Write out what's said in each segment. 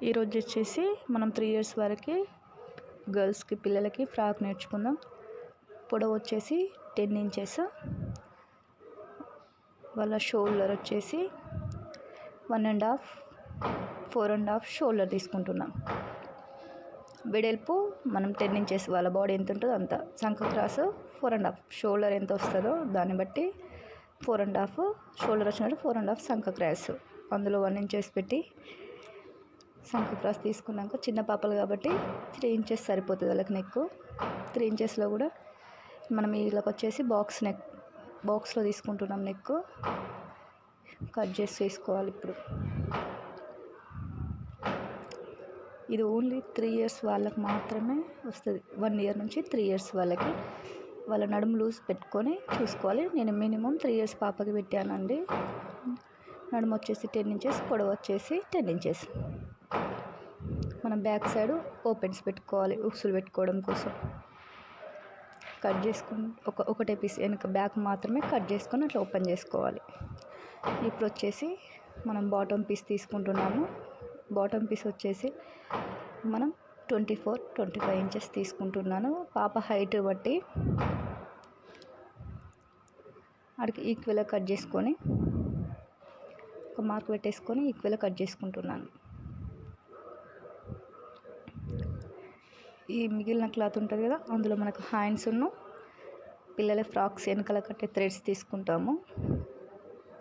ఈరోజు వచ్చేసి మనం 3 ఇయర్స్ వరకు గర్ల్స్కి పిల్లలకి ఫ్రాక్ నేర్చుకుందాం. పొడవు వచ్చేసి 10 ఇంచెస్, వాళ్ళ షోల్డర్ వచ్చేసి 1.5 4.5 షోల్డర్ తీసుకుంటున్నాం. వెడల్పు మనం 10 ఇంచెస్, వాళ్ళ బాడీ ఎంత ఉంటుందో అంత. సంఖ క్రాస్ 4.5, షోల్డర్ ఎంత వస్తుందో దాన్ని బట్టి 4.5 షోల్డర్ వచ్చినట్టు 4.5 సంఖ క్రాస్. అందులో 1 ఇంచెస్ పెట్టి సంఖ క్రాస్ తీసుకున్నాక, చిన్న పాపలు కాబట్టి 3 ఇంచెస్ సరిపోతుంది వాళ్ళకి. నెక్ 3 ఇంచెస్లో కూడా మనం వీళ్ళకి వచ్చేసి బాక్స్లో తీసుకుంటున్నాం. నెక్ కట్ చేసి తీసుకోవాలి. ఇప్పుడు ఇది ఓన్లీ 3 ఇయర్స్ వాళ్ళకి మాత్రమే వస్తుంది. 1 ఇయర్ నుంచి 3 ఇయర్స్ వాళ్ళకి. వాళ్ళ నడుము లూజ్ పెట్టుకొని చూసుకోవాలి. నేను మినిమం 3 ఇయర్స్ పాపకి పెట్టానండి. నడుము వచ్చేసి 10 ఇంచెస్, పొడవు వచ్చేసి 10 ఇంచెస్. మనం బ్యాక్ సైడ్ ఓపెన్స్ పెట్టుకోవాలి ఉక్సులు పెట్టుకోవడం కోసం. కట్ చేసుకుని ఒకటే పీస్ వెనక బ్యాక్ మాత్రమే కట్ చేసుకొని అట్లా ఓపెన్ చేసుకోవాలి. ఇప్పుడు వచ్చేసి మనం బాటమ్ పీస్ తీసుకుంటున్నాము. బాటమ్ పీస్ వచ్చేసి మనం 24-25 ఇంచెస్ తీసుకుంటున్నాను. పాప హైట్ బట్టి అడికి ఈక్వల్గా కట్ చేసుకొని ఒక మార్క్ పెట్టేసుకొని ఈక్వల్గా కట్ చేసుకుంటున్నాను. ఈ మిగిలిన క్లాత్ ఉంటుంది కదా, అందులో మనకు హ్యాండ్స్ పిల్లల ఫ్రాక్స్ వెనకాల కట్టే థ్రెడ్స్ తీసుకుంటాము.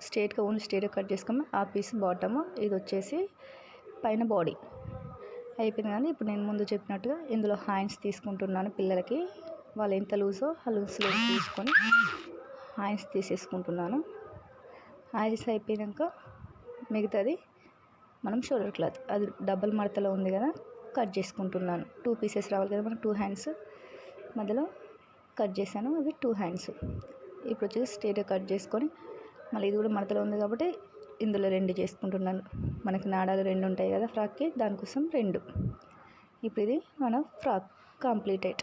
స్ట్రేట్గా ఓన్లీ స్ట్రేట్గా కట్ చేసుకోము. ఆ పీస్ బాటమ్, ఇది వచ్చేసి పైన బాడీ అయిపోయింది. కానీ ఇప్పుడు నేను ముందు చెప్పినట్టుగా ఇందులో హ్యాండ్స్ తీసుకుంటున్నాను. పిల్లలకి వాళ్ళు ఎంత లూజో ఆ లూజ్లో తీసుకొని హ్యాండ్స్ తీసేసుకుంటున్నాను. హ్యాండ్స్ అయిపోయాక మిగతాది మనం షోల్డర్ క్లాత్, అది డబల్ మడతలో ఉంది కదా, కట్ చేసుకుంటున్నాను. 2 పీసెస్ రావాలి కదా మనకు, 2 హ్యాండ్స్ మధ్యలో కట్ చేశాను. అవి 2 హ్యాండ్స్. ఇప్పుడు వచ్చేసి స్ట్రేట్గా కట్ చేసుకొని మళ్ళీ ఇది కూడా మడతలో ఉంది కాబట్టి ఇందులో 2 చేసుకుంటున్నాను. మనకి నాడాలు 2 ఉంటాయి కదా ఫ్రాక్కి, దానికోసం 2. ఇప్పుడు ఇది మన ఫ్రాక్ కంప్లీటెడ్.